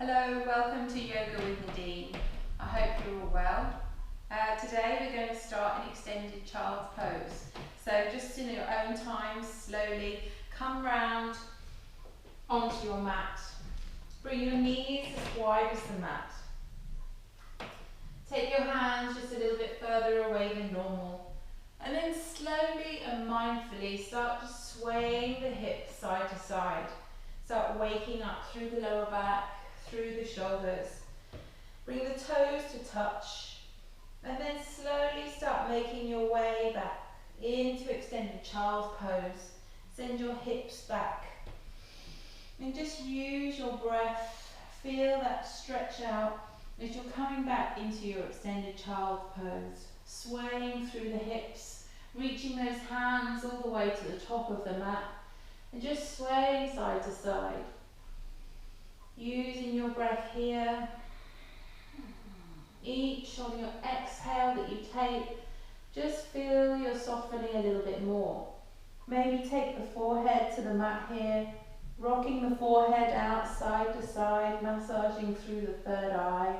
Hello, welcome to Yoga with Nadine. I hope you're all well. Today we're going to start an extended child's pose. So just in your own time, slowly come round onto your mat. Bring your knees as wide as the mat. Take your hands just a little bit further away than normal. And then slowly and mindfully start just swaying the hips side to side. Start waking up through the lower back, through the shoulders. Bring the toes to touch and then slowly start making your way back into extended child's pose. Send your hips back and just use your breath. Feel that stretch out as you're coming back into your extended child's pose. Swaying through the hips, reaching those hands all the way to the top of the mat and just swaying side to side. Using your breath here. Each on your exhale that you take, just feel you're softening a little bit more. Maybe take the forehead to the mat here, rocking the forehead out side to side, massaging through the third eye.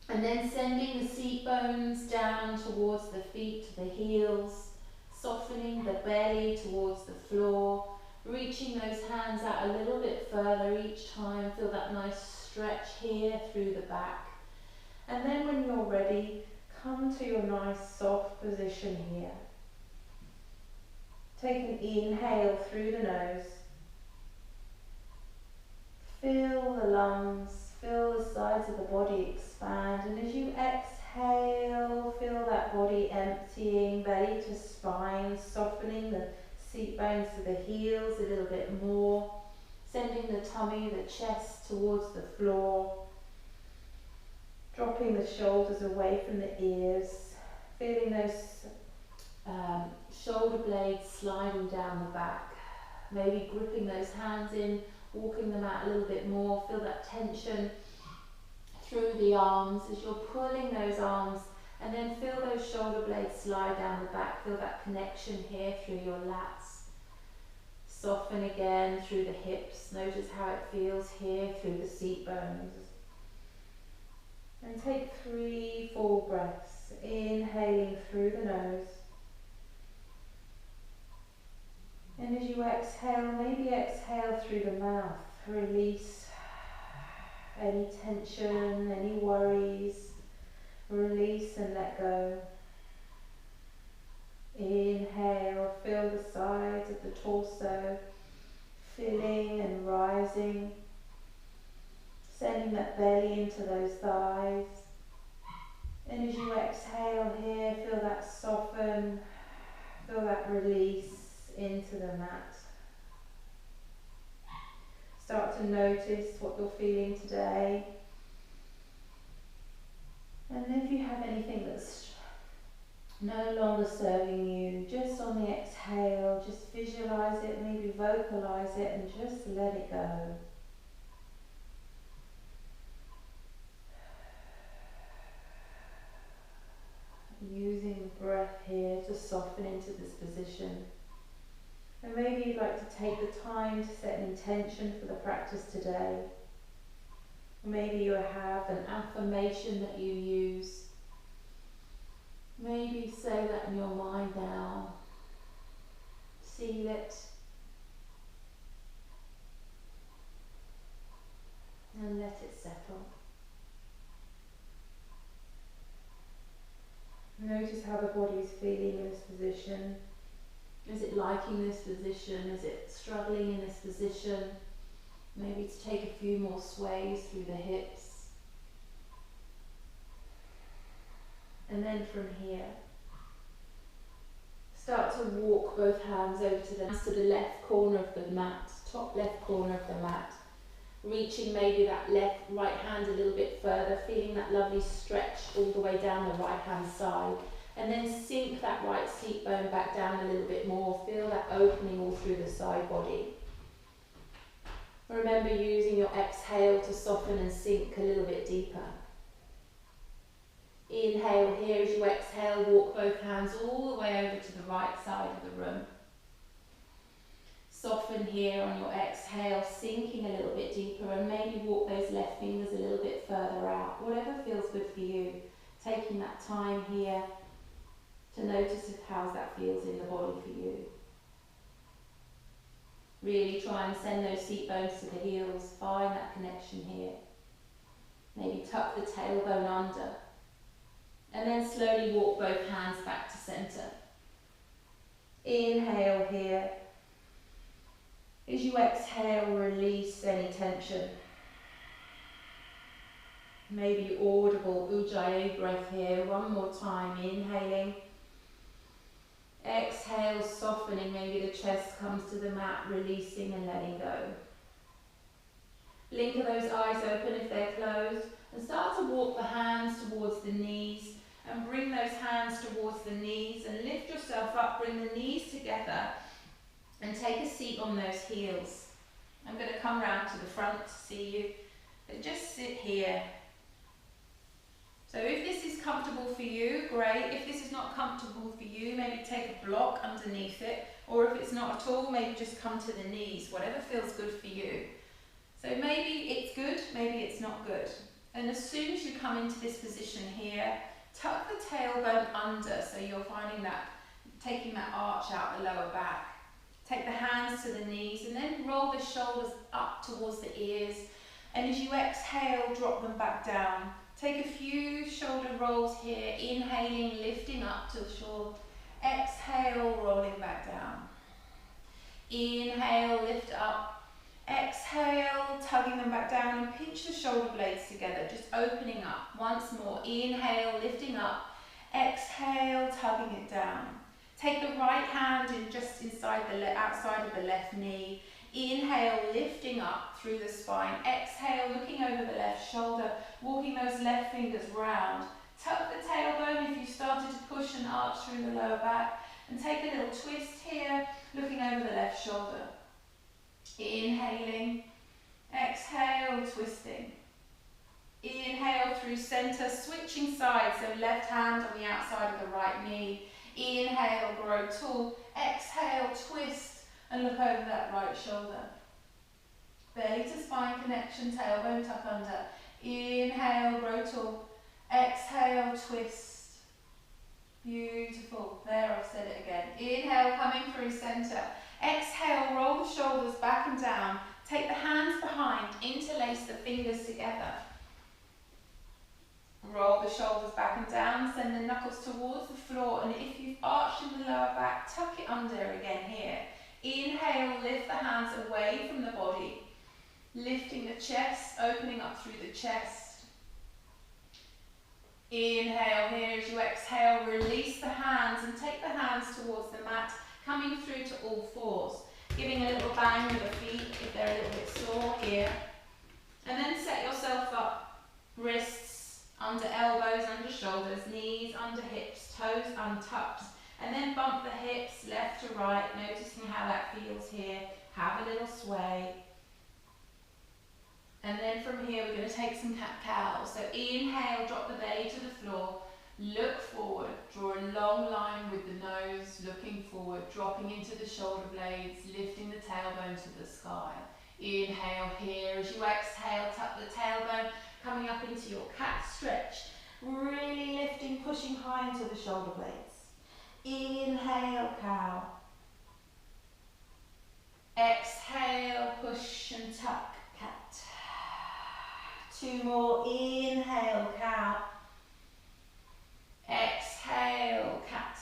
And then sending the seat bones down towards the feet, to the heels, softening the belly towards the floor. Reaching those hands out a little bit further each time. Feel that nice stretch here through the back. And then when you're ready, come to your nice soft position here. Take an inhale through the nose. Feel the lungs, feel the sides of the body expand. And as you exhale, feel that body emptying, belly to spine, softening the seat bones to the heels a little bit more, sending the tummy, the chest towards the floor, dropping the shoulders away from the ears, feeling those shoulder blades sliding down the back, maybe gripping those hands in, walking them out a little bit more. Feel that tension through the arms as you're pulling those arms. And then feel those shoulder blades slide down the back. Feel that connection here through your lats. Soften again through the hips. Notice how it feels here through the seat bones. And take 3 full breaths. Inhaling through the nose. And as you exhale, maybe exhale through the mouth. Release any tension, any worries. Release and let go. Inhale, feel the sides of the torso filling and rising, sending that belly into those thighs. And as you exhale here, feel that soften, feel that release into the mat. Start to notice what you're feeling today. And if you have anything that's no longer serving you, just on the exhale, just visualize it, maybe vocalize it, and just let it go. Using the breath here to soften into this position. And maybe you'd like to take the time to set an intention for the practice today. Maybe you have an affirmation that you use. Maybe say that in your mind now. Seal it. And let it settle. Notice how the body is feeling in this position. Is it liking this position? Is it struggling in this position? Maybe to take a few more sways through the hips. And then from here, start to walk both hands over to the left corner of the mat, top left corner of the mat. Reaching maybe that right hand a little bit further, feeling that lovely stretch all the way down the right hand side. And then sink that right seat bone back down a little bit more. Feel that opening all through the side body. Remember using your exhale to soften and sink a little bit deeper. Inhale here as you exhale, walk both hands all the way over to the right side of the room. Soften here on your exhale, sinking a little bit deeper, and maybe walk those left fingers a little bit further out, whatever feels good for you. Taking that time here to notice how that feels in the body for you. Really try and send those seat bones to the heels, find that connection here. Maybe tuck the tailbone under, and then slowly walk both hands back to center. Inhale here. As you exhale, release any tension. Maybe audible Ujjayi breath here. One more time. Inhaling. Exhale, softening. Maybe the chest comes to the mat, releasing and letting go. Blink of those eyes open if they're closed, and start to walk the hands towards the knees, and bring those hands towards the knees, and lift yourself up, bring the knees together, and take a seat on those heels. I'm going to come round to the front to see you, but just sit here. So if this is comfortable for you, great. If this is not comfortable for you, maybe take a block underneath it, or if it's not at all, maybe just come to the knees, whatever feels good for you. So maybe it's good, maybe it's not good. And as soon as you come into this position here, tuck the tailbone under, so you're finding that, taking that arch out the lower back. Take the hands to the knees, and then roll the shoulders up towards the ears. And as you exhale, drop them back down. Take a few shoulder rolls here, inhaling, lifting up to the shore. Exhale, rolling back down. Inhale, lift up. Exhale, tugging them back down, and pinch the shoulder blades together, just opening up. Once more, inhale, lifting up. Exhale, tugging it down. Take the right hand in just inside outside of the left knee. Inhale, lifting up through the spine. Exhale, looking over the left shoulder, walking those left fingers round. Tuck the tailbone if you started to push and arch through the lower back. And take a little twist here, looking over the left shoulder. Inhaling, exhale, twisting. Inhale through center, switching sides, so left hand on the outside of the right knee. Inhale, grow tall. Exhale, twist, and look over that right shoulder. Belly to spine connection, tailbone tuck under. Inhale, grow tall. Exhale, twist. Beautiful. There, I've said it again. Inhale, coming through center. Exhale, roll the shoulders back and down. Take the hands behind, interlace the fingers together. Roll the shoulders back and down, send the knuckles towards the floor, and if you've arched in the lower back, tuck it under again here. Inhale, lift the hands away from the body, lifting the chest, opening up through the chest. Inhale here. As you exhale, release the hands and take the hands towards the mat, coming through to all fours, giving a little bang with the feet if they're a little bit sore here. And then set yourself up, wrists under elbows, under shoulders, knees under hips, toes untucked. And then bump the hips left to right, noticing how that feels here. Have a little sway. And then from here we're going to take some cat-cow. So inhale, drop the belly to the floor. Look forward, draw a long line with the nose, looking forward, dropping into the shoulder blades, lifting the tailbone to the sky. Inhale here. As you exhale, tuck the tailbone, coming up into your cat stretch. Really lifting, pushing high into the shoulder blades. Inhale, cow. Exhale, push and tuck, cat. Two more. Inhale, cow. Exhale, cat.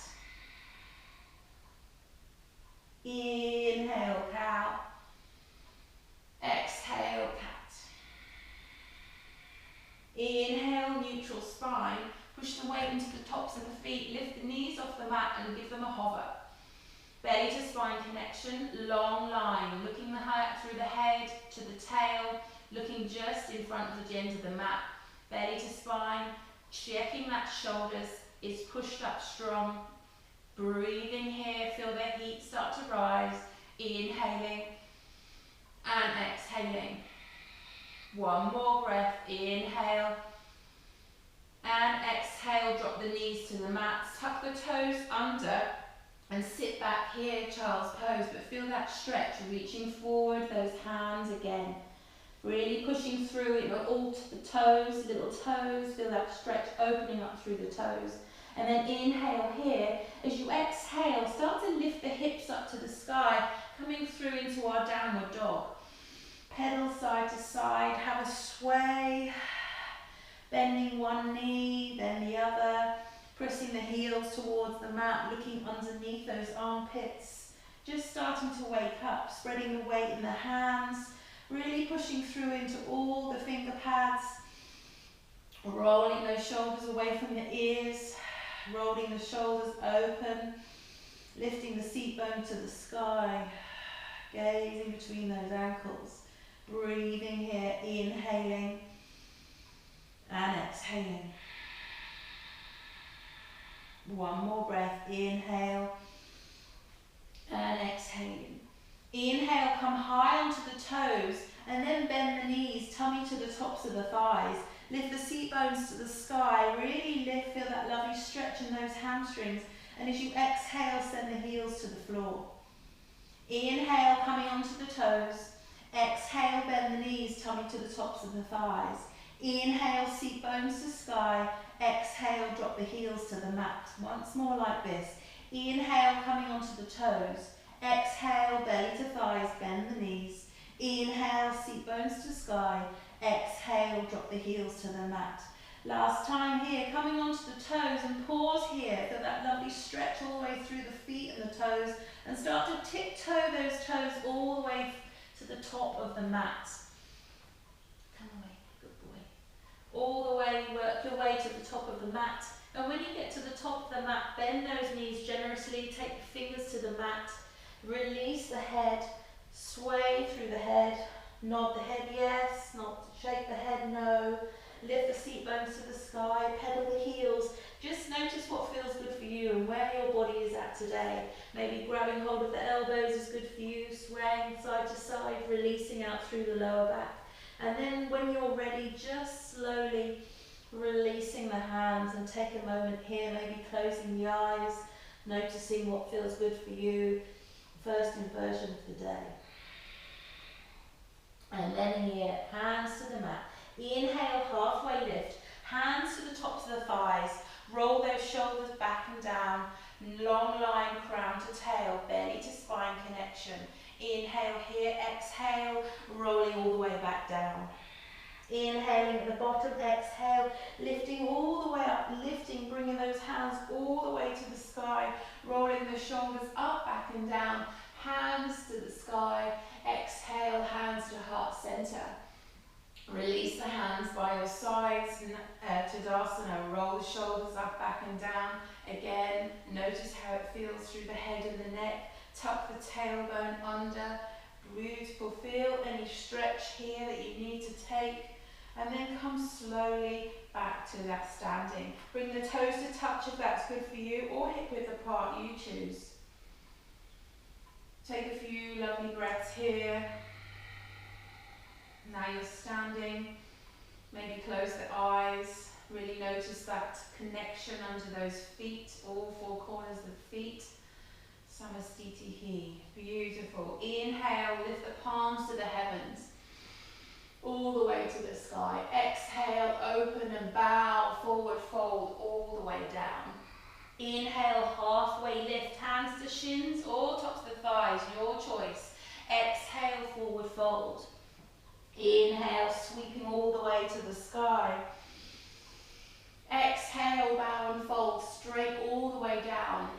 Inhale, cow. Exhale, cat. Inhale, neutral spine. Push the weight into the tops of the feet. Lift the knees off the mat and give them a hover. Belly to spine connection, long line. Looking through the head to the tail. Looking just in front of the end of the mat. Belly to spine. Checking that shoulders is pushed up strong. Breathing here, feel their heat start to rise. Inhaling and exhaling. One more breath. Inhale and exhale. Drop the knees to the mat. Tuck the toes under And sit back here, child's pose, but feel that stretch, reaching forward, those hands again. Really pushing through it, all to the toes, little toes, feel that stretch opening up through the toes. And then inhale here. As you exhale, start to lift the hips up to the sky, coming through into our downward dog. Pedal side to side, have a sway, bending one knee, then the other, pressing the heels towards the mat, looking underneath those armpits, just starting to wake up, spreading the weight in the hands, really pushing through into all the finger pads, rolling those shoulders away from the ears, rolling the shoulders open, lifting the seat bone to the sky, gazing between those ankles, breathing here, inhaling and exhaling. One more breath, inhale and exhaling. Inhale, come high onto the toes and then bend the knees, tummy to the tops of the thighs. Lift the seat bones to the sky, really lift, feel that lovely stretch in those hamstrings. And as you exhale, send the heels to the floor. Inhale, coming onto the toes. Exhale, bend the knees, tummy to the tops of the thighs. Inhale, seat bones to sky. Exhale, drop the heels to the mat. Once more like this. Inhale, coming onto the toes. Exhale, belly to thighs, bend the knees. Inhale, seat bones to sky. Exhale, drop the heels to the mat. Last time here, coming onto the toes and pause here. Feel that lovely stretch all the way through the feet and the toes. And start to tiptoe those toes all the way to the top of the mat. Come away, good boy. All the way, work your way to the top of the mat. And when you get to the top of the mat, bend those knees generously, take the fingers to the mat, release the head, sway through the head, nod the head yes, shake the head no, lift the seat bones to the sky, pedal the heels. Just notice what feels good for you and where your body is at today. Maybe grabbing hold of the elbows is good for you, swaying side to side, releasing out through the lower back. And then when you're ready, just slowly releasing the hands and take a moment here, maybe closing the eyes, noticing what feels good for you. First inversion of the day. And then here, hands to the mat. Inhale, halfway lift. Hands to the tops of the thighs. Roll those shoulders back and down. Long line, crown to tail, belly to spine connection. Inhale here, exhale, rolling all the way back down. Inhaling at the bottom, exhale, lifting all the way up, lifting, bringing those hands all the way to the sky, rolling the shoulders up, back and down, hands to the sky, exhale, hands to heart center. Release the hands by your sides, Tadasana, roll the shoulders up, back and down. Again, notice how it feels through the head and the neck, tuck the tailbone under, beautiful, feel any stretch here that you need to take. And then come slowly back to that standing. Bring the toes to touch if that's good for you, or hip width apart, you choose. Take a few lovely breaths here. Now you're standing. Maybe close the eyes. Really notice that connection under those feet, all four corners of the feet. Samastitihi. Beautiful. Inhale, lift the palms to the heavens. All the way to the sky. Exhale, open and bow, forward fold, all the way down. Inhale, halfway lift, hands to shins or tops of the thighs, your choice. Exhale, forward fold. Inhale, sweeping all the way to the sky. Exhale, bow and fold, straight all the way down.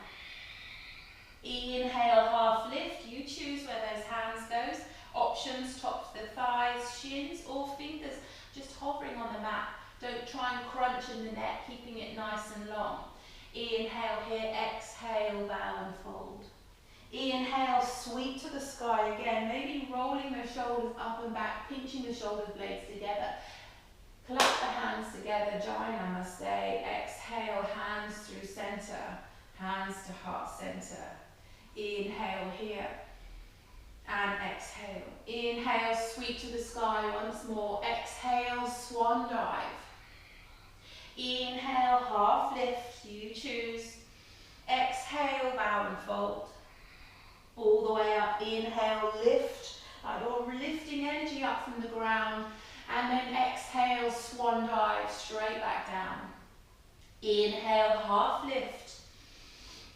Inhale, half lift, you choose where those hands goes. Options, tops of the thighs, shins or fingers just hovering on the mat. Don't try and crunch in the neck, keeping it nice and long. Inhale here, exhale, bow and fold. Inhale, sweep to the sky again, maybe rolling the shoulders up and back, pinching the shoulder blades together. Clap the hands together, Jai Namaste. Exhale, hands through center, hands to heart center. Inhale here. And exhale. Inhale, sweep to the sky once more. Exhale, swan dive. Inhale, half lift, you choose. Exhale, bow and fold. All the way up. Inhale, lift. You're lifting energy up from the ground. And then exhale, swan dive, straight back down. Inhale, half lift.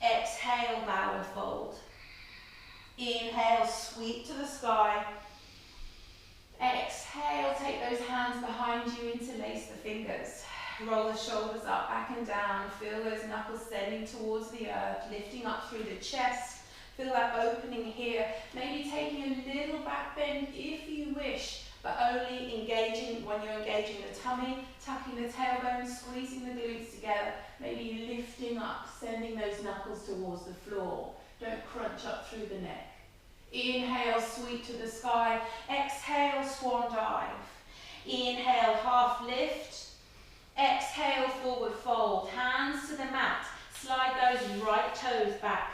Exhale, bow and fold. Inhale, sweep to the sky. Exhale, take those hands behind you, interlace the fingers. Roll the shoulders up, back and down. Feel those knuckles sending towards the earth, lifting up through the chest. Feel that opening here. Maybe taking a little back bend if you wish, but only engaging when you're engaging the tummy, tucking the tailbone, squeezing the glutes together. Maybe lifting up, sending those knuckles towards the floor. Don't crunch up through the neck. Inhale, sweep to the sky. Exhale, swan dive. Inhale, half lift. Exhale, forward fold. Hands to the mat. Slide those right toes back.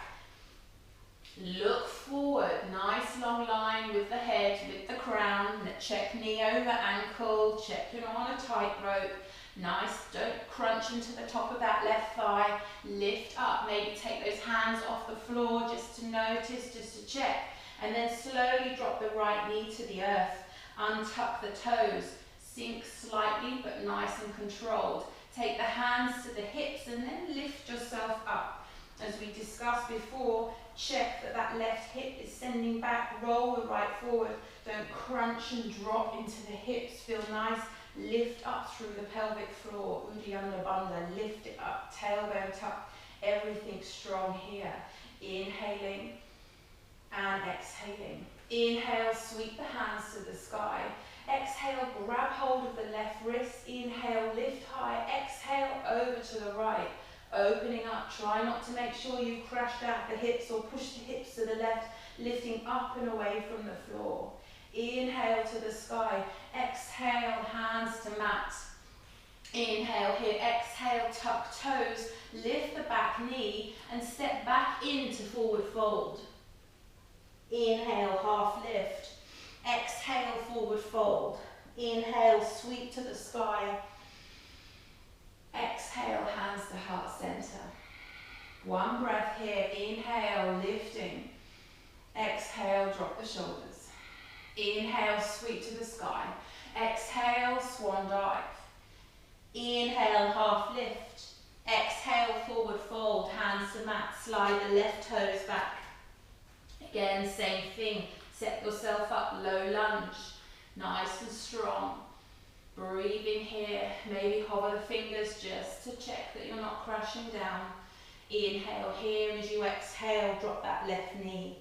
Look forward. Nice long line with the head, with the crown. Check knee over ankle. Check you're not on a tightrope. Nice. Don't crunch into the top of that left thigh. Lift up. Maybe take those hands off the floor just to notice, just to check. And then slowly drop the right knee to the earth. Untuck the toes. Sink slightly but nice and controlled. Take the hands to the hips and then lift yourself up. As we discussed before, check that that left hip is sending back. Roll the right forward. Don't crunch and drop into the hips. Feel nice. Lift up through the pelvic floor. Uddiyana Bandha. Lift it up. Tailbone tuck. Everything strong here. Inhaling and exhaling. Inhale, sweep the hands to the sky. Exhale, grab hold of the left wrist. Inhale, lift high. Exhale, over to the right. Opening up. Try not to make sure you've crashed out the hips or push the hips to the left. Lifting up and away from the floor. Inhale to the sky. Exhale, hands to mat. Inhale here. Exhale, tuck toes. Lift the back knee and step back into forward fold. Inhale, half lift. Exhale, forward fold. Inhale, sweep to the sky. Exhale, hands to heart center. One breath here. Inhale, lifting. Exhale, drop the shoulders. Inhale, sweep to the sky. Exhale, swan dive. Inhale, half lift. Exhale, forward fold. Hands to mat. Slide the left toes back. Again, same thing. Set yourself up, low lunge. Nice and strong. Breathing here. Maybe hover the fingers just to check that you're not crashing down. Inhale here, and as you exhale, drop that left knee.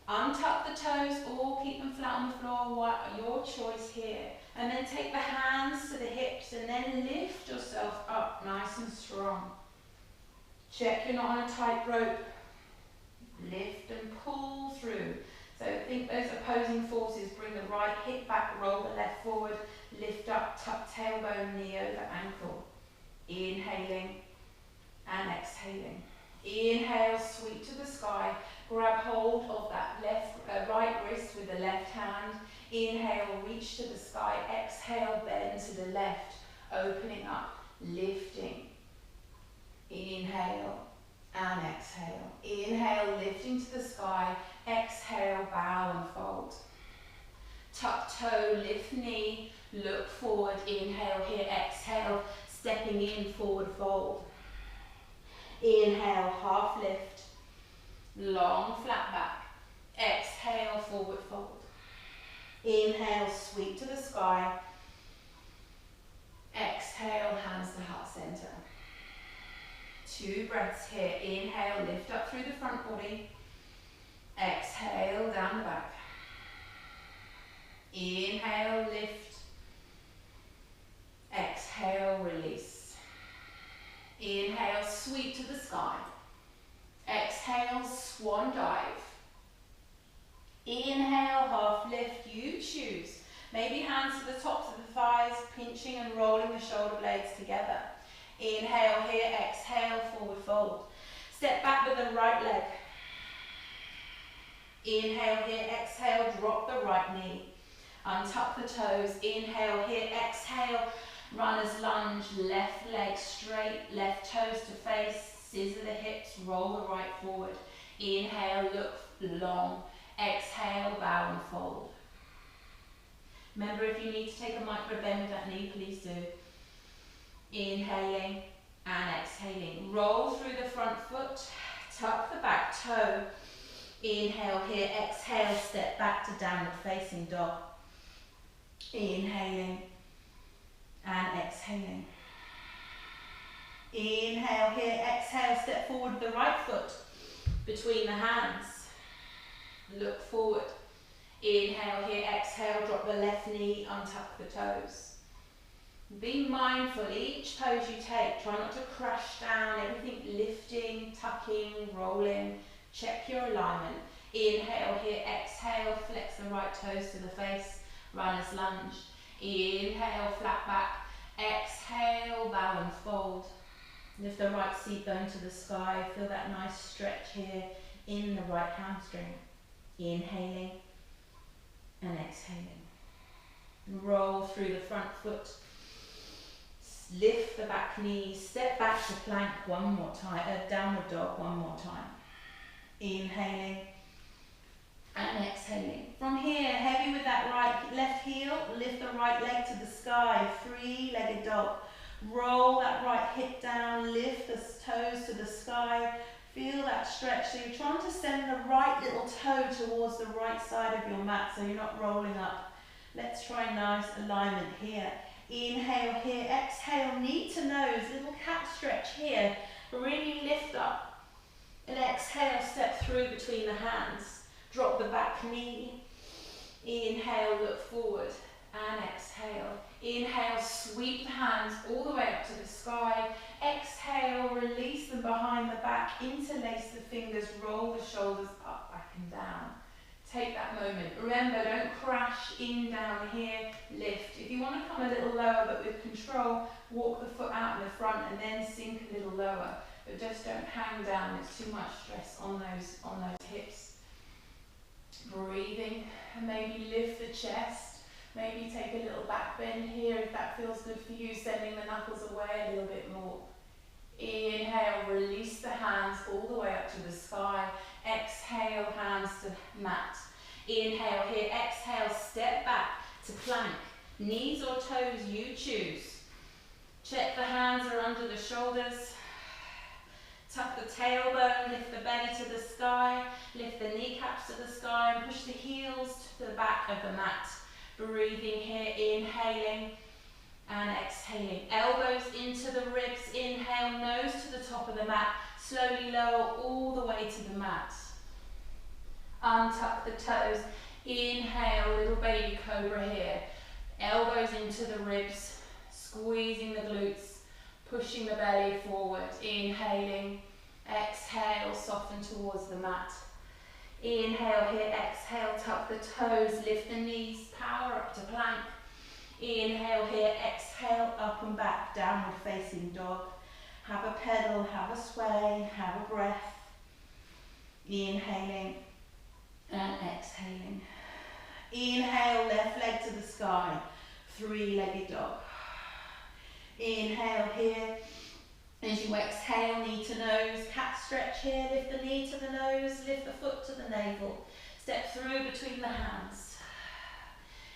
Untuck the toes or keep them flat on the floor, your choice here. And then take the hands to the hips and then lift yourself up nice and strong. Check you're not on a tight rope. Lift and pull through. So think those opposing forces. Bring the right hip back, roll the left forward, lift up, tuck tailbone, knee over ankle. Inhaling and exhaling. Inhale, sweep to the sky. Grab hold of that right wrist with the left hand. Inhale, reach to the sky. Exhale, bend to the left, opening up, lifting. Inhale and exhale. Inhale, lifting to the sky. Exhale, bow and fold. Tuck toe, lift knee, look forward. Inhale here, exhale, stepping in, forward fold. Inhale, half lift. Long flat back. Exhale, forward fold. Inhale, sweep to the sky. Exhale, hands to heart center. 2 breaths here. Inhale, lift up through the front body. Exhale, down the back. Inhale, lift. Exhale, release. Inhale, sweep to the sky. Exhale, swan dive. Inhale, half lift, you choose. Maybe hands to the tops of the thighs, pinching and rolling the shoulder blades together. Inhale here, exhale, forward fold. Step back with the right leg. Inhale here, exhale, drop the right knee. Untuck the toes. Inhale here, exhale, runner's lunge, left leg straight, left toes to face. Scissor the hips, roll the right forward. Inhale, look long. Exhale, bow and fold. Remember, if you need to take a micro bend with that knee, please do. Inhaling and exhaling. Roll through the front foot, tuck the back toe. Inhale here, exhale, step back to downward facing dog. Inhaling and exhaling. Inhale here, exhale, step forward with the right foot between the hands. Look forward. Inhale here, exhale, drop the left knee, untuck the toes. Be mindful, each pose you take, try not to crash down, everything lifting, tucking, rolling. Check your alignment. Inhale here, exhale, flex the right toes to the face, runner's lunge. Inhale, flat back. Exhale, bow and fold. Lift the right seat bone to the sky. Feel that nice stretch here in the right hamstring. Inhaling and exhaling. Roll through the front foot. Lift the back knee. Step back to plank one more time. Downward dog one more time. Inhaling and exhaling. From here, heavy with that left heel. Lift the right leg to the sky. Three-legged dog. Roll that right hip down, lift the toes to the sky, feel that stretch. So you're trying to send the right little toe towards the right side of your mat so you're not rolling up. Let's try nice alignment here. Inhale here, exhale, knee to nose, little cat stretch here. Really lift up. And exhale, step through between the hands. Drop the back knee. Inhale, look forward. And exhale. Inhale, sweep the hands all the way up to the sky. Exhale, release them behind the back. Interlace the fingers, roll the shoulders up, back and down. Take that moment. Remember, don't crash in down here. Lift. If you want to come a little lower but with control, walk the foot out in the front and then sink a little lower. But just don't hang down. There's too much stress on those hips. Breathing, and maybe lift the chest. Maybe take a little back bend here if that feels good for you, sending the knuckles away a little bit more. Inhale, release the hands all the way up to the sky. Exhale, hands to mat. Inhale here, exhale, step back to plank. Knees or toes, you choose. Check the hands are under the shoulders. Tuck the tailbone, lift the belly to the sky. Lift the kneecaps to the sky and push the heels to the back of the mat. Breathing here, inhaling and exhaling. Elbows into the ribs, inhale, nose to the top of the mat. Slowly lower all the way to the mat. Untuck the toes. Inhale, little baby cobra here. Elbows into the ribs, squeezing the glutes, pushing the belly forward. Inhaling, exhale, soften towards the mat. Inhale here, exhale, tuck the toes, lift the knees, power up to plank. Inhale here, exhale, up and back, downward facing dog. Have a pedal, have a sway, have a breath. Inhaling and exhaling. Inhale, left leg to the sky, three-legged dog. Inhale here. As you exhale, knee to nose, cat stretch here, lift the knee to the nose, lift the foot to the navel. Step through between the hands.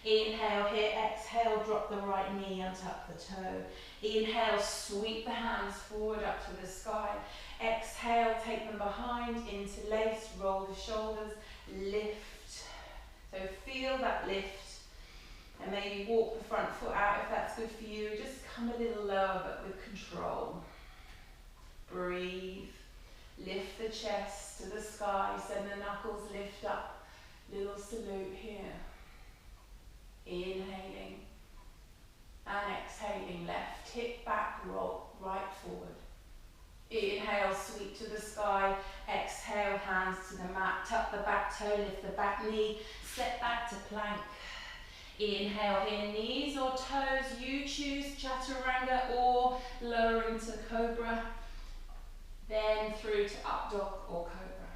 Inhale here, exhale, drop the right knee, untuck the toe. Inhale, sweep the hands forward up to the sky. Exhale, take them behind, interlace, roll the shoulders, lift. So feel that lift. And maybe walk the front foot out if that's good for you. Just come a little lower but with control. Breathe, lift the chest to the sky, send the knuckles lift up, little salute here. Inhaling and exhaling, left hip back, roll right forward. Inhale, sweep to the sky, exhale, hands to the mat, tuck the back toe, lift the back knee, step back to plank. Inhale here, knees or toes, you choose, chaturanga or lowering to cobra. Then through to up dog or cobra.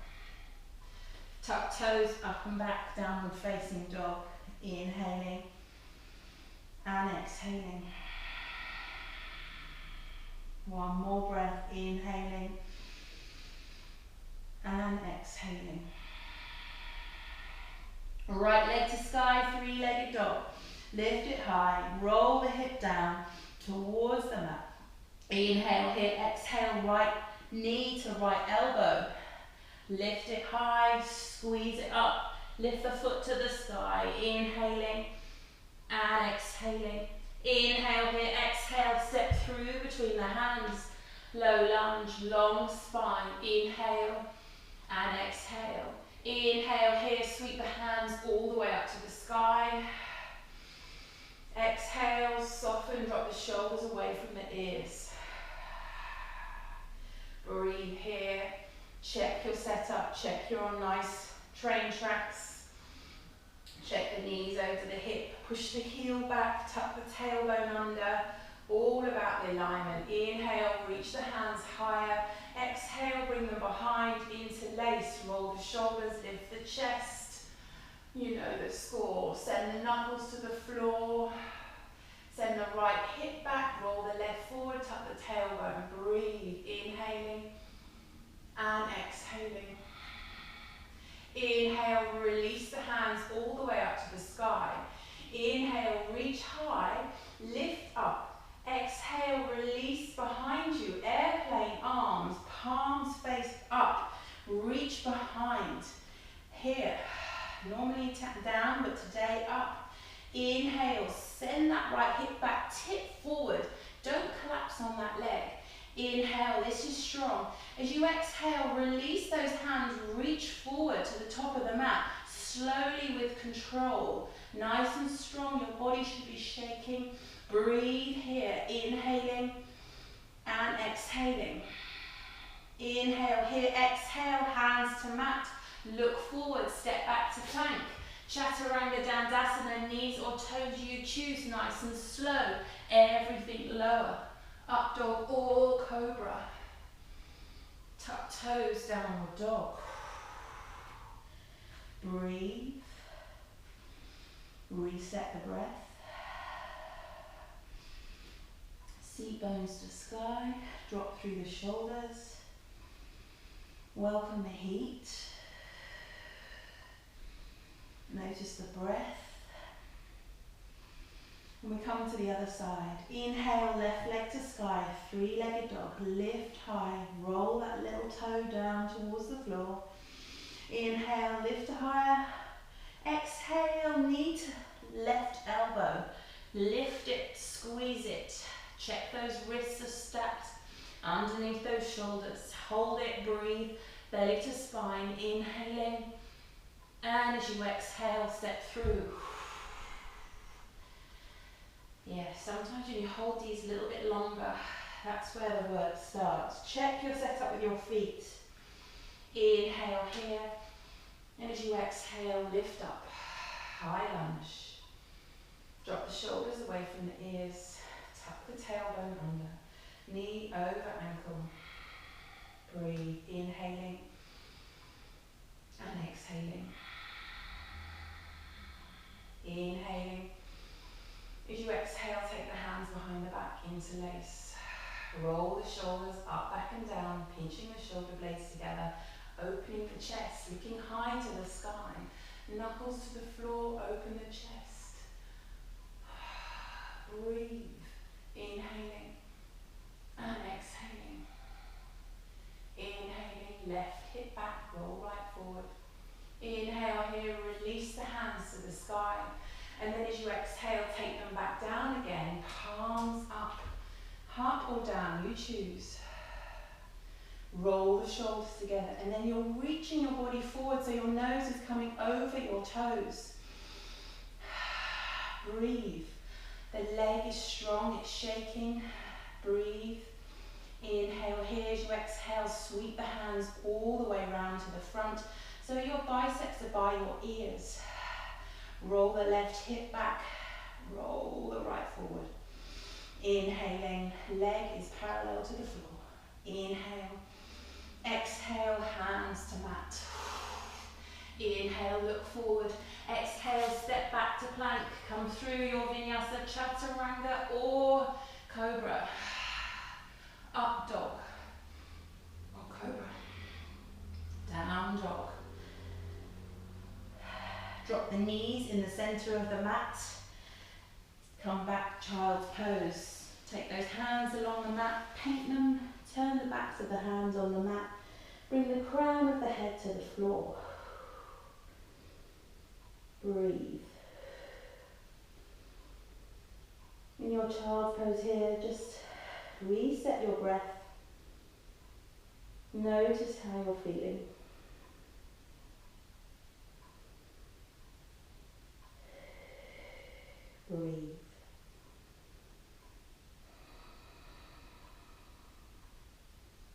Tuck toes up and back, downward facing dog. Inhaling and exhaling. One more breath, inhaling exhaling. Right leg to sky, three-legged dog. Lift it high, roll the hip down towards the mat. Inhale here, exhale, right knee to right elbow. Lift it high, squeeze it up. Lift the foot to the sky, inhaling and exhaling. Inhale here, exhale, step through between the hands. Low lunge, long spine. Inhale and exhale. Inhale here, sweep the hands all the way up to the sky. Exhale, soften, drop the shoulders away from the ears. Breathe here. Check your setup, check you're on nice train tracks. Check the knees over the hip, push the heel back, tuck the tailbone under. All about the alignment. Inhale, reach the hands higher. Exhale, bring them behind, interlace, roll the shoulders, lift the chest. You know the score. Send the knuckles to the floor. Send the right hip back, roll the left forward, tuck the tailbone. Breathe, inhaling and exhaling. Inhale, release the hands all the way up to the sky. Inhale, reach high, lift up. Exhale, release behind you. Airplane arms, palms face up. Reach behind. Here, normally tap down, but today up. Inhale, send that right hip back, tip forward. Don't collapse on that leg. Inhale, this is strong. As you exhale, release those hands, reach forward to the top of the mat. Slowly with control. Nice and strong, your body should be shaking. Breathe here, inhaling and exhaling. Inhale here, exhale, hands to mat. Look forward, step back to plank. Chaturanga Dandasana, knees or toes you choose, nice and slow. Everything lower. Up dog or cobra. Tuck toes, downward dog. Breathe. Reset the breath. Seat bones to sky. Drop through the shoulders. Welcome the heat. Notice the breath. And we come to the other side. Inhale, left leg to sky, three-legged dog. Lift high, roll that little toe down towards the floor. Inhale, lift higher. Exhale, knee to left elbow. Lift it, squeeze it. Check those wrists are stacked underneath those shoulders. Hold it, breathe, belly to spine. Inhaling. And as you exhale, step through. Yeah, sometimes when you hold these a little bit longer, that's where the work starts. Check your setup with your feet. Inhale here. And as you exhale, lift up. High lunge. Drop the shoulders away from the ears. Tuck the tailbone under. Knee over ankle. Breathe. Inhaling and exhaling. Inhaling. As you exhale, take the hands behind the back, interlace. Roll the shoulders up, back and down, pinching the shoulder blades together, opening the chest, looking high to the sky. Knuckles to the floor, open the chest. Breathe. Inhaling and exhaling. Inhaling, left hip back, roll right forward. Inhale here, release the hands to the sky. And then as you exhale, take them back down again. Palms up or down, you choose. Roll the shoulders together. And then you're reaching your body forward so your nose is coming over your toes. Breathe. The leg is strong, it's shaking. Breathe. Inhale here. As you exhale, sweep the hands all the way around to the front so your biceps are by your ears. Roll the left hip back, roll the right forward. Inhaling, leg is parallel to the floor. Inhale, exhale, hands to mat. Inhale, look forward. Exhale, step back to plank. Come through your Vinyasa, Chaturanga or Cobra. Up dog or Cobra. Down dog. Drop the knees in the center of the mat. Come back, child's pose. Take those hands along the mat, paint them, turn the backs of the hands on the mat. Bring the crown of the head to the floor. Breathe. In your child's pose here, just reset your breath. Notice how you're feeling. Breathe.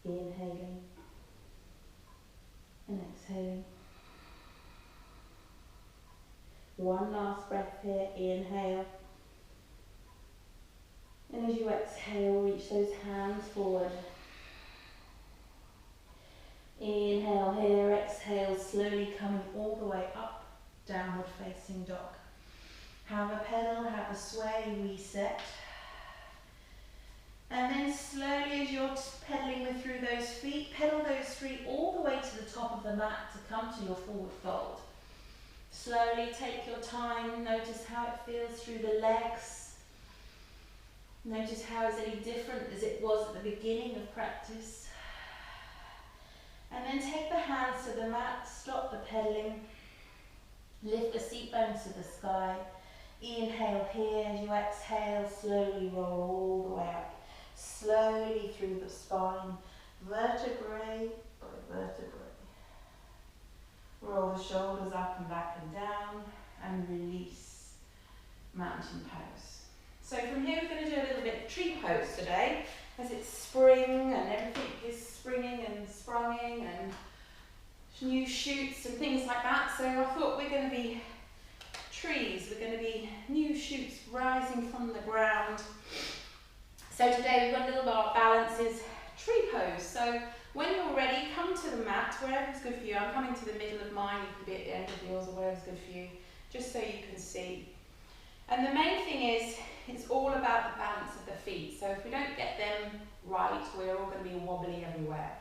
Inhaling and exhaling. One last breath here, inhale. And as you exhale, reach those hands forward. Inhale here, exhale, slowly coming all the way up, downward facing dog. Have a pedal, have a sway, reset. And then slowly as you're pedaling through those feet, pedal those feet all the way to the top of the mat to come to your forward fold. Slowly take your time, notice how it feels through the legs. Notice how it's any different as it was at the beginning of practice. And then take the hands to the mat, stop the pedaling, lift the seat bones to the sky. Inhale here, as you exhale, slowly roll all the way up. Slowly through the spine, vertebrae by vertebrae. Roll the shoulders up and back and down, and release, mountain pose. So from here we're going to do a little bit of tree pose today, as it's spring and everything is springing and sprunging and new shoots and things like that. So I thought we're going to be trees, we're going to be new shoots rising from the ground. So today we've got a little bit of balances, tree pose. So when you're ready, come to the mat, wherever's good for you. I'm coming to the middle of mine, you can be at the end of yours or wherever's good for you, just so you can see. And the main thing is, it's all about the balance of the feet. So if we don't get them right, we're all going to be wobbly everywhere.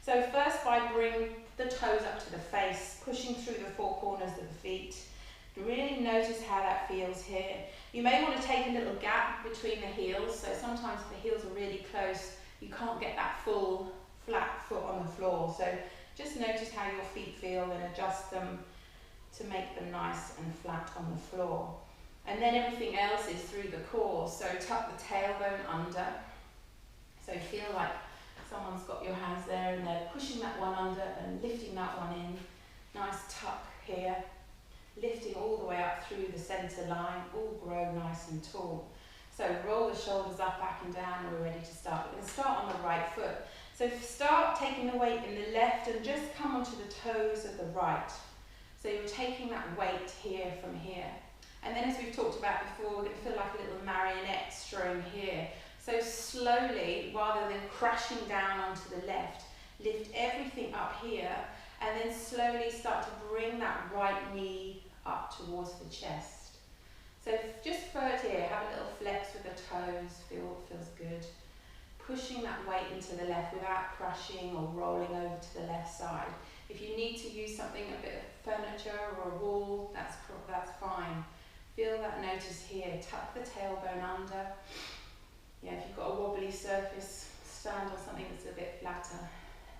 So first, by bring the toes up to the face, pushing through the four corners of the feet. Really notice how that feels here. You may want to take a little gap between the heels, so sometimes if the heels are really close, you can't get that full flat foot on the floor. So just notice how your feet feel and adjust them to make them nice and flat on the floor. And then everything else is through the core, so tuck the tailbone under. So feel like someone's got your hands there and they're pushing that one under and lifting that one in. Nice tuck here. Lifting all the way up through the centre line, all grow nice and tall. So roll the shoulders up, back and down, we're ready to start. We're going to start on the right foot. So start taking the weight in the left and just come onto the toes of the right. So you're taking that weight here from here. And then as we've talked about before, we're going to feel like a little marionette strung here. So slowly, rather than crashing down onto the left, lift everything up here and then slowly start to bring that right knee up towards the chest. So just float here, have a little flex with the toes, feels good. Pushing that weight into the left without crashing or rolling over to the left side. If you need to use something, a bit of furniture or a wall, that's fine. Feel that notice here, tuck the tailbone under. Yeah, if you've got a wobbly surface, stand on something that's a bit flatter.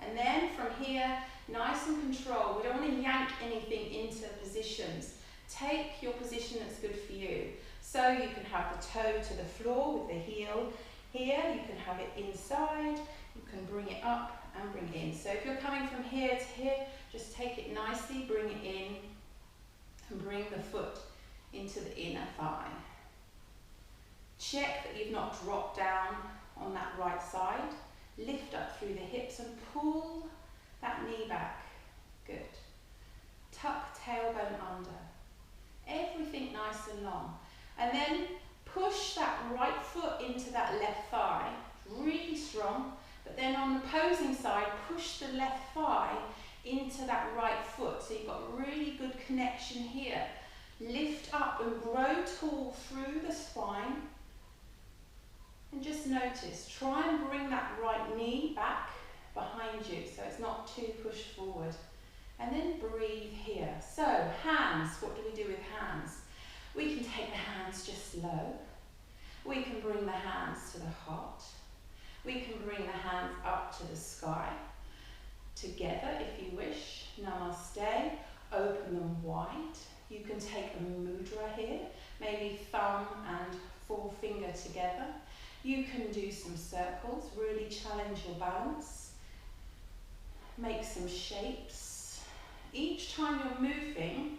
And then from here, nice and controlled. We don't want to yank anything into positions. Take your position that's good for you. So you can have the toe to the floor with the heel. Here, you can have it inside. You can bring it up and bring it in. So if you're coming from here to here, just take it nicely, bring it in, and bring the foot into the inner thigh. Check that you've not dropped down on that right side. Lift up through the hips and pull that knee back. Good. Tuck tailbone under. Everything nice and long. And then push that right foot into that left thigh. Really strong. But then on the posing side, push the left thigh into that right foot. So you've got really good connection here. Lift up and grow tall through the spine. And just notice, try and bring that right knee back behind you so it's not too pushed forward. And then breathe here. So hands, what do we slow. We can bring the hands to the heart. We can bring the hands up to the sky. Together, if you wish. Namaste. Open them wide. You can take a mudra here. Maybe thumb and forefinger together. You can do some circles. Really challenge your balance. Make some shapes. Each time you're moving,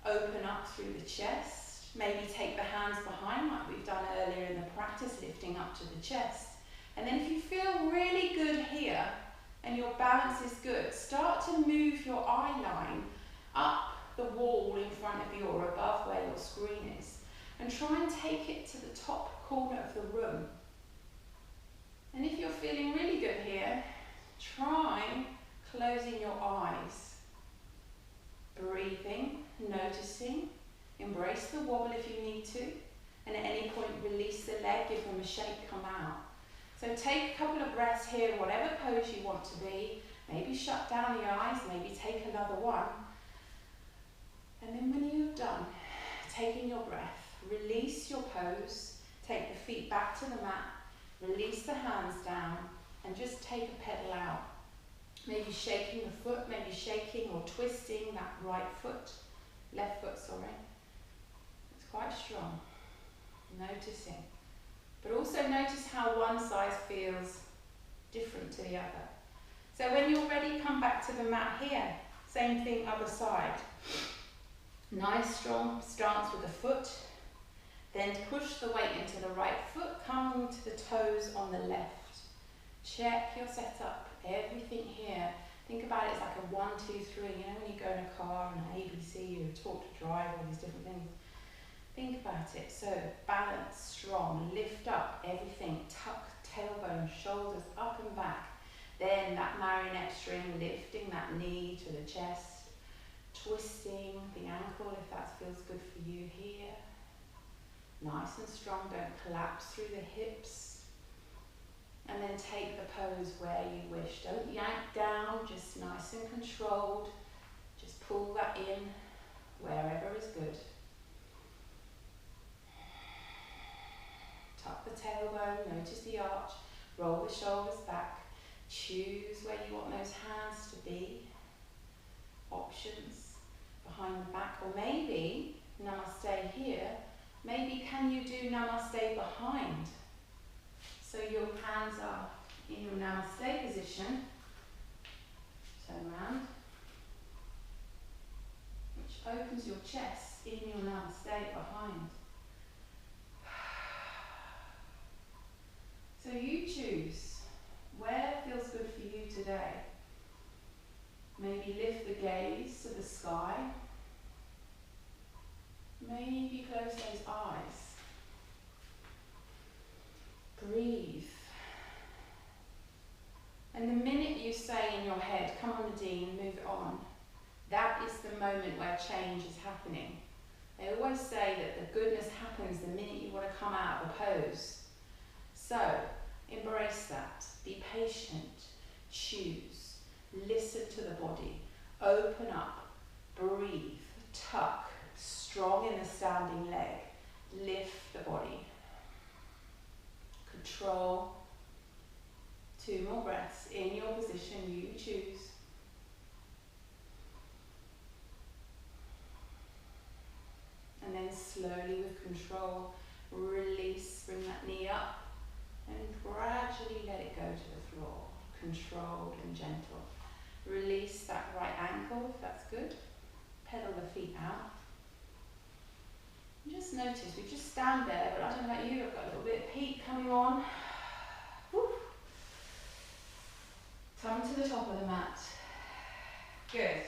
open up through the chest. Maybe take the hands behind like we've done earlier in the practice, lifting up to the chest. And then if you feel really good here and your balance is good, start to move your eye line up the wall in front of you or above where your screen is. And try and take it to the top corner of the room. And if you're feeling really good here, try closing your eyes. Breathing, noticing. Embrace the wobble if you need to. And at any point, release the leg, give them a shake, come out. So take a couple of breaths here, whatever pose you want to be. Maybe shut down the eyes, maybe take another one. And then when you're done, taking your breath, release your pose, take the feet back to the mat, release the hands down, and just take a pedal out. Maybe shaking the foot, maybe shaking or twisting that right foot, left foot, sorry. It's quite strong. Noticing. But also notice how one side feels different to the other. So when you're ready, come back to the mat here. Same thing, other side. Nice strong stance with the foot. Then push the weight into the right foot, coming to the toes on the left. Check your setup, everything here. Think about it as like a 1, 2, 3. You know when you go in a car and ABC, you're taught to drive, all these different things. Think about it. So balance, strong, lift up everything, tuck tailbone, shoulders up and back. Then that marionette string, lifting that knee to the chest, twisting the ankle if that feels good for you here. Nice and strong, don't collapse through the hips. And then take the pose where you wish. Don't yank down, just nice and controlled. Just pull that in wherever is good. Tuck the tailbone, notice the arch, roll the shoulders back. Choose where you want those hands to be. Options behind the back, or maybe namaste here. Maybe can you do namaste behind? So your hands are in your namaste position. Turn around. Which opens your chest in your namaste behind. So you choose where feels good for you today. Maybe lift the gaze to the sky. Maybe close those eyes. Breathe. And the minute you say in your head, come on Nadine, move it on, that is the moment where change is happening. They always say that the goodness happens the minute you want to come out of a pose. So, embrace that. Be patient. Choose. Listen to the body. Open up. Breathe. Tuck. Strong in the standing leg. Lift the body. Control. 2 more breaths. In your position, you choose. And then slowly with control, release, bring that knee up. And gradually let it go to the floor, controlled and gentle. Release that right ankle if that's good. Pedal the feet out. And just notice, we just stand there, but I don't know about you, I've got a little bit of heat coming on. Woo. Come to the top of the mat. Good.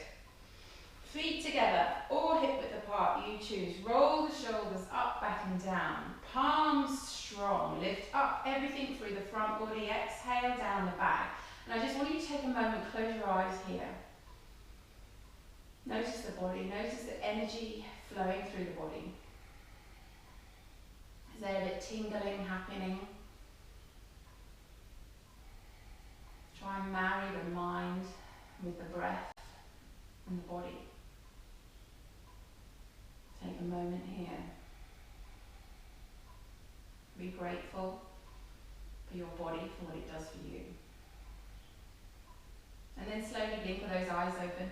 Feet together, or hip width apart, you choose. Roll the shoulders up, back and down. Palms strong. Lift up everything through the front body. Exhale down the back. And I just want you to take a moment, close your eyes here. Notice the body, notice the energy flowing through the body. Is there a bit tingling happening? Try and marry the mind with the breath and the body. Take a moment here. Be grateful for your body, for what it does for you. And then slowly blink those eyes open.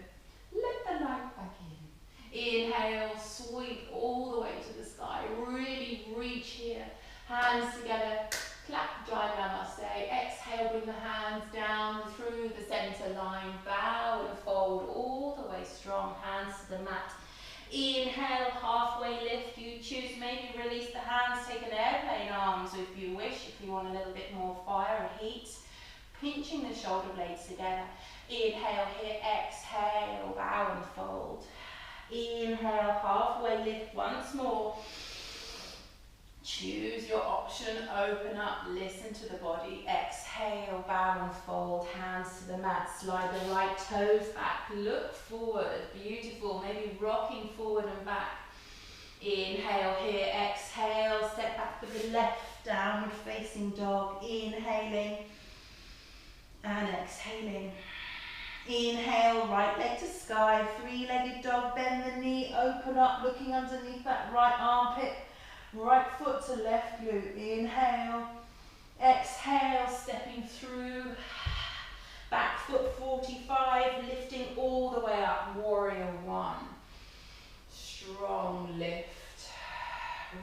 Let the light back in. Inhale, sweep all the way to the sky. Really reach here. Hands together. Clap, giant namaste. Exhale, bring the hands down through the center line. Bow and fold all the way strong. Hands to the mat. Inhale, halfway lift. You choose, maybe release the hands. Take an airplane arms if you wish, if you want a little bit more fire and heat. Pinching the shoulder blades together. Inhale here, exhale, bow and fold. Inhale, halfway lift once more. Choose your option, open up, listen to the body. Exhale, bow and fold, hands to the mat. Slide the right toes back, look forward, beautiful. Maybe rocking forward and back. Inhale here, exhale, step back to the left, downward facing dog. Inhaling and exhaling. Inhale, right leg to sky, three-legged dog, bend the knee, open up, looking underneath that right armpit, right foot to left glute. Inhale, exhale, stepping through, back foot 45, lifting all the way up, warrior one. Strong lift,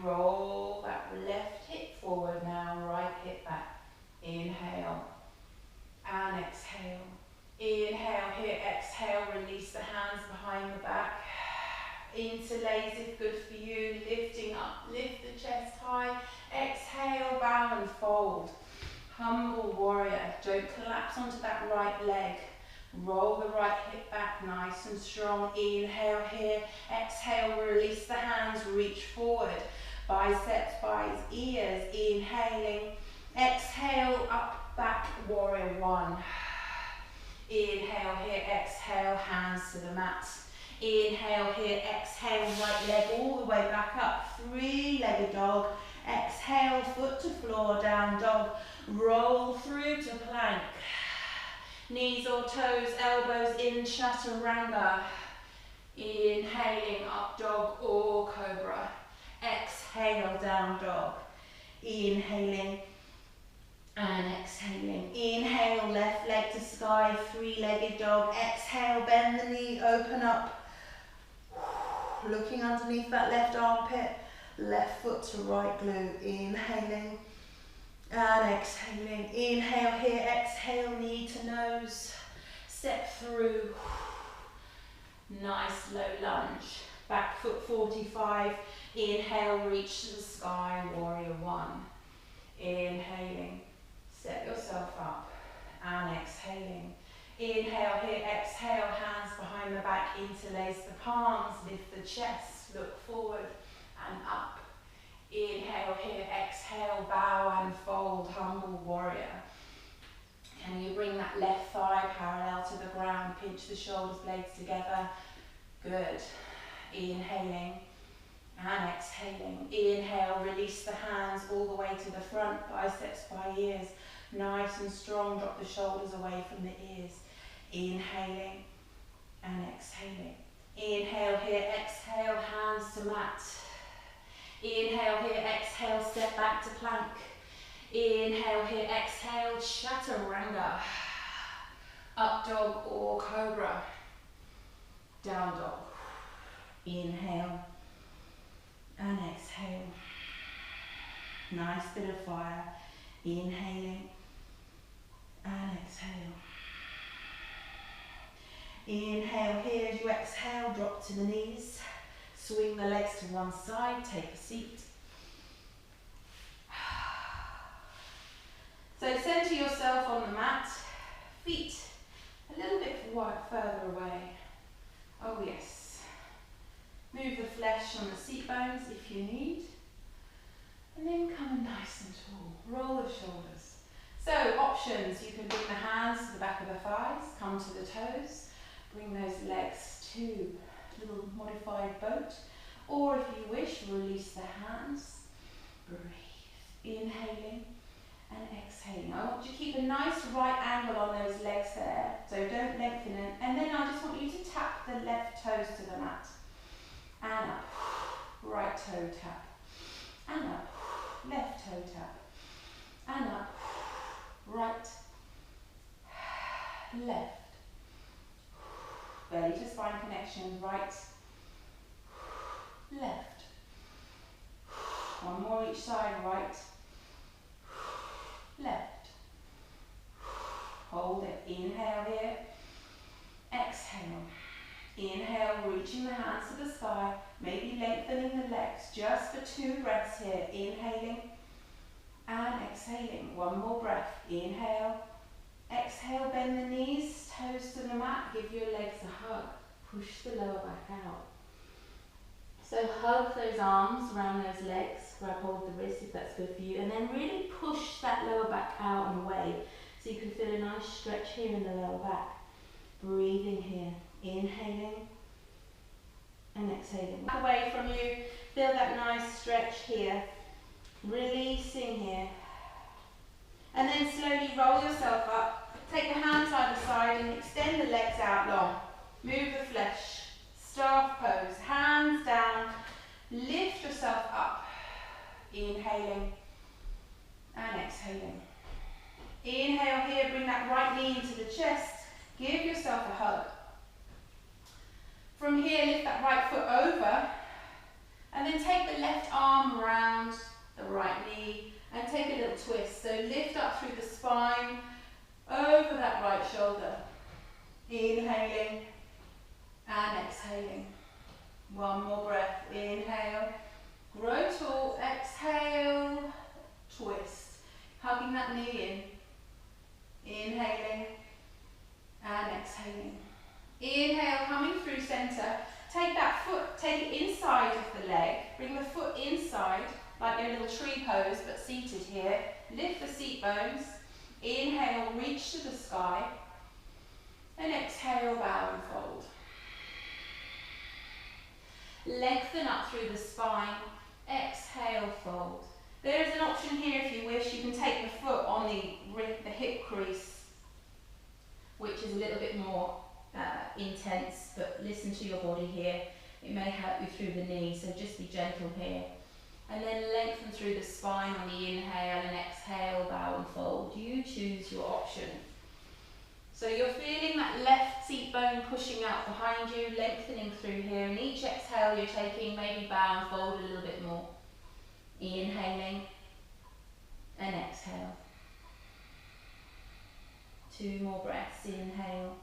roll that left hip forward now, right hip back. Inhale and exhale. Inhale here, exhale, release the hands behind the back. Interlace if good for you, lifting up, lift the chest high. Exhale, bow and fold. Humble warrior, don't collapse onto that right leg. Roll the right hip back, nice and strong. Inhale here, exhale, release the hands, reach forward. Biceps, thighs, ears, inhaling. Exhale, up, back, warrior one. Inhale here, exhale, hands to the mat. Inhale here, exhale, right leg all the way back up. Three-legged dog. Exhale, foot to floor, down dog. Roll through to plank. Knees or toes, elbows in, chaturanga. Inhaling, up dog or cobra. Exhale, down dog. Inhaling and exhaling. Inhale, left leg to sky, three-legged dog. Exhale, bend the knee, open up. Looking underneath that left armpit, left foot to right glute. Inhaling and exhaling. Inhale here, exhale, knee to nose. Step through. Nice low lunge. Back foot 45. Inhale, reach to the sky, warrior one. Inhaling. Set yourself up and exhaling. Inhale here, exhale, hands behind the back, interlace the palms, lift the chest, look forward and up. Inhale here, exhale, bow and fold, humble warrior. Can you bring that left thigh parallel to the ground, pinch the shoulders blades together? Good. Inhaling and exhaling. Inhale, release the hands all the way to the front, biceps by ears. Nice and strong, drop the shoulders away from the ears. Inhaling and exhaling. Inhale here, exhale, hands to mat. Inhale here, exhale, step back to plank. Inhale here, exhale, chaturanga. Up dog or cobra. Down dog. Inhale and exhale. Nice bit of fire. Inhaling and exhale. Inhale here, as you exhale, drop to the knees. Swing the legs to one side, take a seat. So center yourself on the mat, feet a little bit further away. Oh yes. Move the flesh on the seat bones if you need. And then come nice and tall. Roll the shoulders. So options, you can bring the hands to the back of the thighs, come to the toes, bring those legs to a little modified boat. Or if you wish, release the hands. Breathe. Inhaling and exhaling. I want you to keep a nice right angle on those legs there, so don't lengthen it. And then I just want you to tap the left toes to the mat. And up. Right toe tap. And up. left toe tap, and up, right, left, belly to spine connection, right, left, one more each side, right, left, hold it, inhale here, exhale, inhale, reaching the hands to the sky, maybe lengthening the legs, just for 2 breaths here, inhaling and exhaling, one more breath, inhale, exhale, bend the knees, toes to the mat, give your legs a hug, push the lower back out. So hug those arms around those legs, grab hold of the wrists if that's good for you, and then really push that lower back out and away so you can feel a nice stretch here in the lower back. Breathing here, inhaling and exhaling. Away from you, feel that nice stretch here, releasing here. And then slowly roll yourself up, take the hands either side and extend the legs out long. Move the flesh, staff pose, hands down, lift yourself up, inhaling and exhaling. Inhale here, bring that right knee into the chest, give yourself a hug. From here, lift that right foot over, and then take the left arm around the right knee, and take a little twist. So lift up through the spine, over that right shoulder. Inhaling and exhaling. One more breath. Inhale, grow tall, exhale, twist. Hugging that knee in. Inhaling and exhaling. Inhale, coming through center. Take that foot, take it inside of the leg. Bring the foot inside, like your little tree pose, but seated here. Lift the seat bones. Inhale, reach to the sky. And exhale, bow and fold. Lengthen up through the spine. Exhale, fold. There is an option here if you wish. You can take the foot on the hip crease, which is a little bit more intense, but listen to your body here. It may help you through the knee, so just be gentle here. And then lengthen through the spine on the inhale and exhale, bow and fold. You choose your option. So you're feeling that left seat bone pushing out behind you, lengthening through here, and each exhale you're taking, maybe bow and fold a little bit more. Inhaling and exhale. 2 more breaths, inhale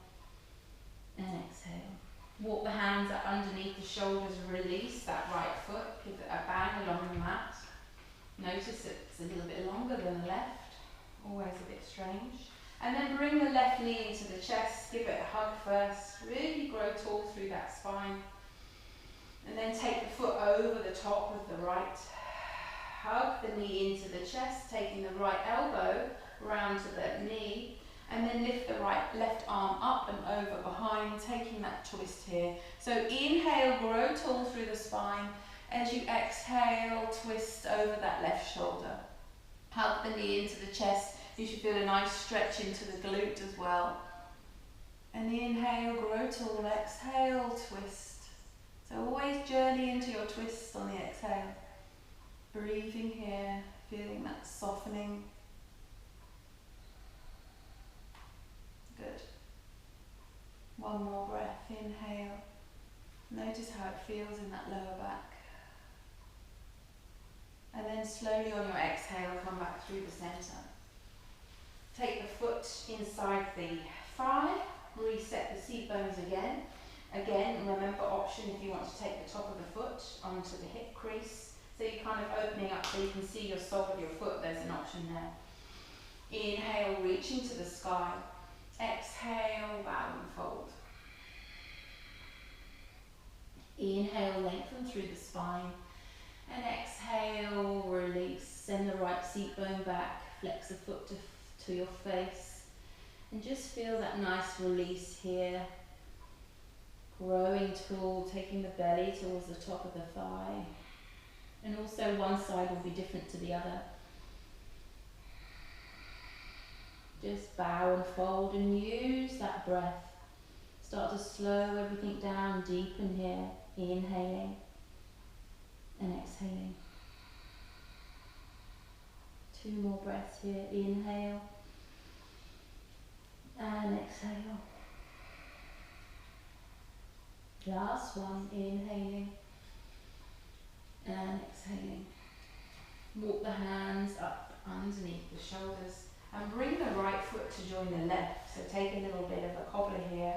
and exhale. Walk the hands up underneath the shoulders, release that right foot, give it a bang along the mat. Notice it's a little bit longer than the left, always a bit strange. And then bring the left knee into the chest, give it a hug first, really grow tall through that spine. And then take the foot over the top of the right. Hug the knee into the chest, taking the right elbow round to the knee. And then lift the left arm up and over behind, taking that twist here. So inhale, grow tall through the spine. As you exhale, twist over that left shoulder. Hug the knee into the chest. You should feel a nice stretch into the glute as well. And inhale, grow tall, exhale, twist. So always journey into your twist on the exhale. Breathing here, feeling that softening. Good. One more breath, inhale. Notice how it feels in that lower back. And then slowly on your exhale, come back through the center. Take the foot inside the thigh, reset the seat bones again. Again, remember option if you want to take the top of the foot onto the hip crease. So you're kind of opening up so you can see your sole of your foot, there's an option there. Inhale, reaching to the sky. Exhale, bow and fold. Inhale, lengthen through the spine. And exhale, release. Send the right seat bone back. Flex the foot to your face. And just feel that nice release here. Growing tall, taking the belly towards the top of the thigh. And also one side will be different to the other. Just bow and fold and use that breath. Start to slow everything down, deepen here. Inhaling and exhaling. 2 more breaths here. Inhale and exhale. Last one, inhaling and exhaling. Walk the hands up underneath the shoulders and bring the right foot to join the left. So take a little bit of a cobbler here.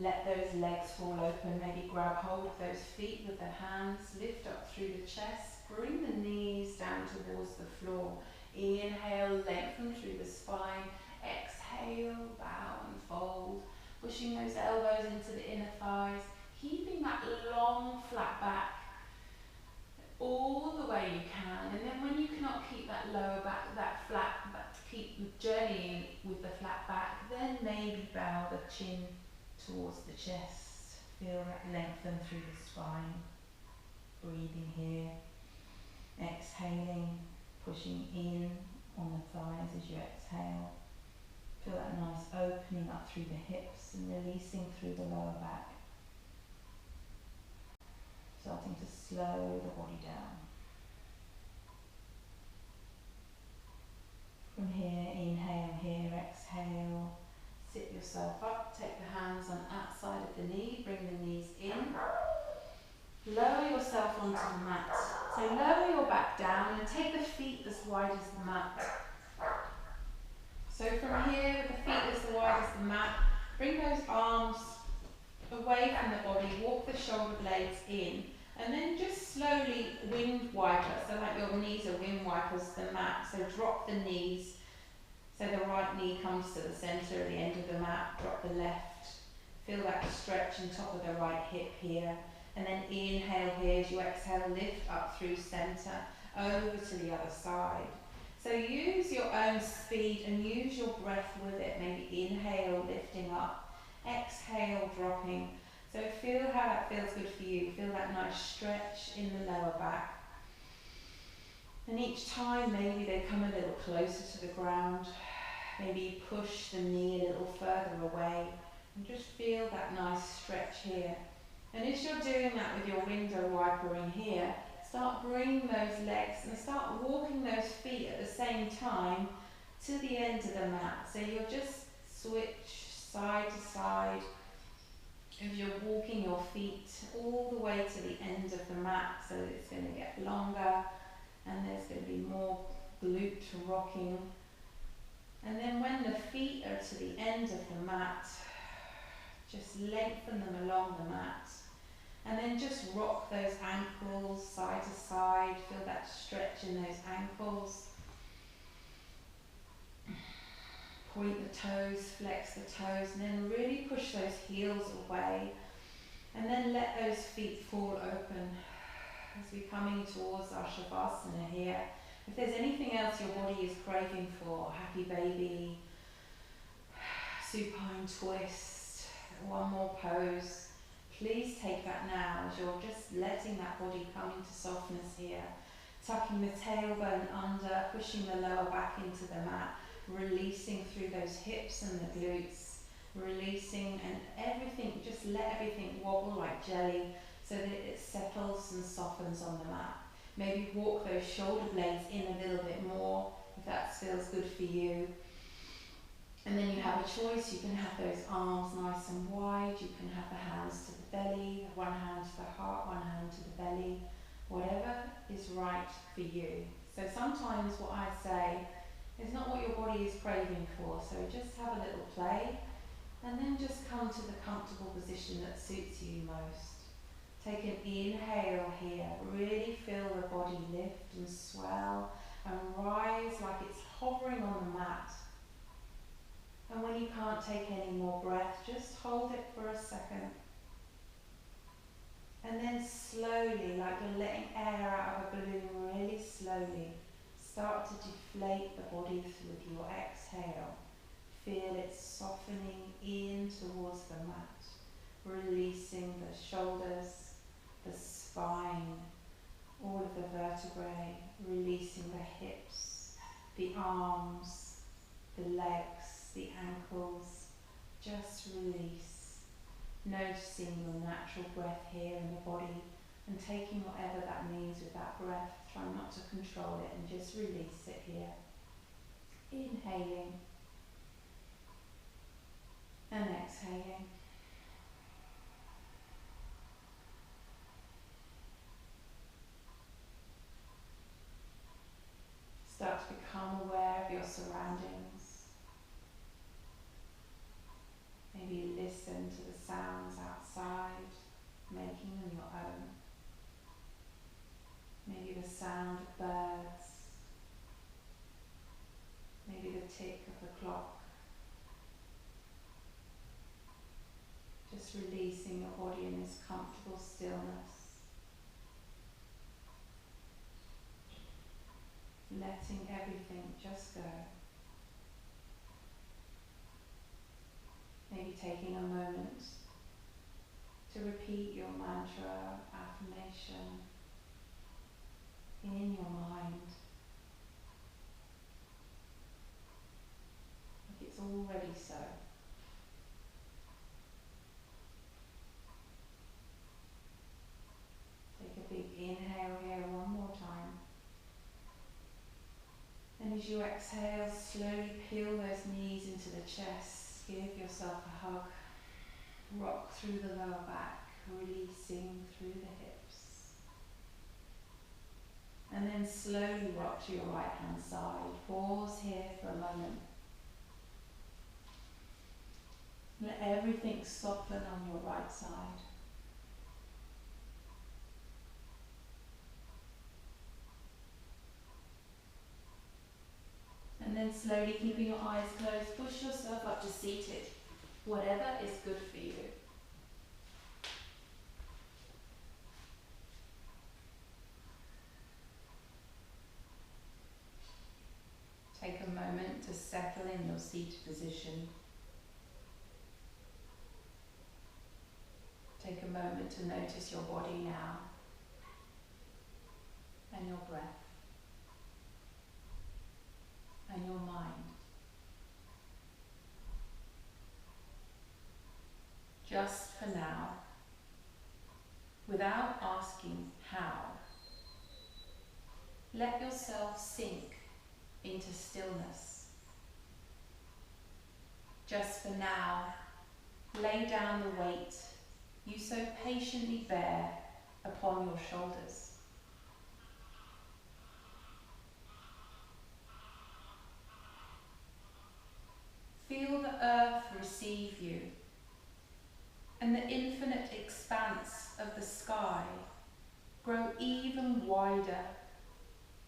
Let those legs fall open. Maybe grab hold of those feet with the hands. Lift up through the chest. Bring the knees down towards the floor. Inhale, lengthen through the spine. Exhale, bow and fold. Pushing those elbows into the inner thighs. Keeping that long flat back all the way you can. And then when you cannot keep that lower back, that flat, but keep journeying with the flat back, then maybe bow the chin towards the chest. Feel that lengthen through the spine. Breathing here. Exhaling, pushing in on the thighs as you exhale. Feel that nice opening up through the hips and releasing through the lower back. Starting to slow the body down. From here, inhale here, exhale. Sit yourself up, take the hands on outside of the knee, bring the knees in. Lower yourself onto the mat. So lower your back down and take the feet as wide as the mat. So from here, with the feet as wide as the mat, bring those arms away from the body, walk the shoulder blades in, and then just slowly wind wiper, so like your knees are wind wipers to the mat. So drop the knees, so the right knee comes to the centre at the end of the mat, drop the left. Feel that stretch on top of the right hip here. And then inhale here as you exhale, lift up through centre, over to the other side. So use your own speed and use your breath with it. Maybe inhale, lifting up, exhale, dropping. So feel how that feels good for you. Feel that nice stretch in the lower back. And each time maybe they come a little closer to the ground. Maybe push the knee a little further away. And just feel that nice stretch here. And as you're doing that with your window wiper in here, start bringing those legs and start walking those feet at the same time to the end of the mat. So you'll just switch side to side as you're walking your feet all the way to the end of the mat. So it's going to get longer and there's going to be more glute rocking. And then when the feet are to the end of the mat, just lengthen them along the mat. And then just rock those ankles side to side. Feel that stretch in those ankles. Point the toes, flex the toes, and then really push those heels away. And then let those feet fall open as we're coming towards our Shavasana here. If there's anything else your body is craving for, happy baby, supine twist, one more pose, please take that now as you're just letting that body come into softness here. Tucking the tailbone under, pushing the lower back into the mat, releasing through those hips and the glutes, releasing and everything, just let everything wobble like jelly so that it settles and softens on the mat. Maybe walk those shoulder blades in a little bit more if that feels good for you. And then you have a choice. You can have those arms nice and wide. You can have the hands to the belly, one hand to the heart, one hand to the belly. Whatever is right for you. So sometimes what I say is not what your body is craving for. So just have a little play and then just come to the comfortable position that suits you most. Take an inhale here. Really feel the body lift and swell and rise like it's hovering on the mat. And when you can't take any more breath, just hold it for a second. And then slowly, like you're letting air out of a balloon, really slowly, start to deflate the body with your exhale. Feel it softening in towards the mat, releasing the shoulders, the spine, all of the vertebrae, releasing the hips, the arms, the legs, the ankles. Just release. Noticing your natural breath here in the body, And taking whatever that means with that breath, try not to control it and just release it here. Inhaling and exhaling. Start to become aware of your surroundings. Maybe listen to the sounds outside, making them your own. Maybe the sound of birds, maybe the tick of the clock. Just releasing your body in this comfortable stillness. Letting everything just go. Maybe taking a moment to repeat your mantra, affirmation in your mind. Like it's already so. Take a big inhale here one more time. And as you exhale, slowly peel those knees into the chest. Give yourself a hug. Rock through the lower back, releasing through the hips. And then slowly rock to your right hand side. Pause here for a moment. Let everything soften on your right side. And then slowly, keeping your eyes closed, push yourself up to seated, whatever is good for you. Take a moment to settle in your seated position. Take a moment to notice your body now and your breath and your mind. Just for now, without asking how, let yourself sink into stillness. Just for now, lay down the weight you so patiently bear upon your shoulders. Feel the earth receive you and the infinite expanse of the sky grow even wider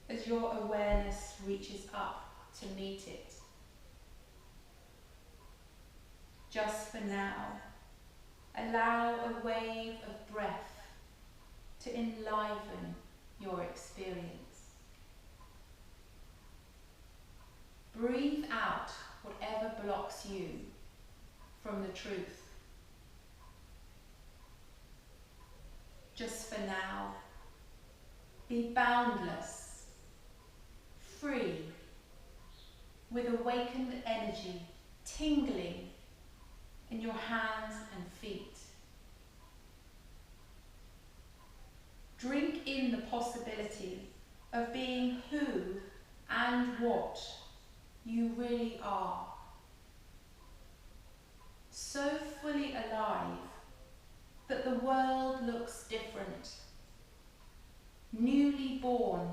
as your awareness reaches up to meet it. Just for now, allow a wave of breath to enliven your experience. Breathe out whatever blocks you from the truth. Just for now, be boundless, free, with awakened energy tingling in your hands and feet. Drink in the possibility of being who and what you really are. So fully alive that the world looks different, newly born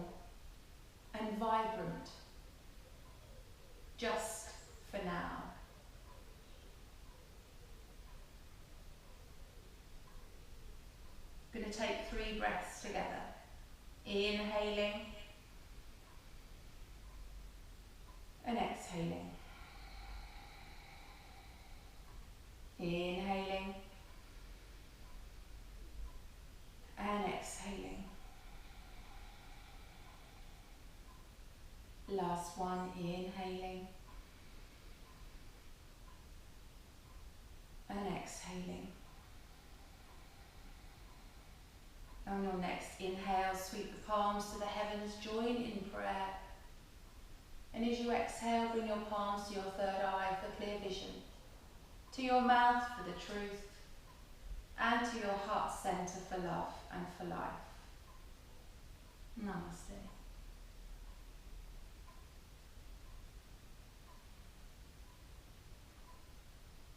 and vibrant, just for now. I'm going to take 3 breaths together. Inhaling and exhaling. Inhaling and exhaling. Last one, inhaling and exhaling. On your next inhale, sweep the palms to the heavens, join in prayer. And as you exhale, bring your palms to your third eye for clear vision, to your mouth for the truth, and to to your heart center for love and for life. Namaste.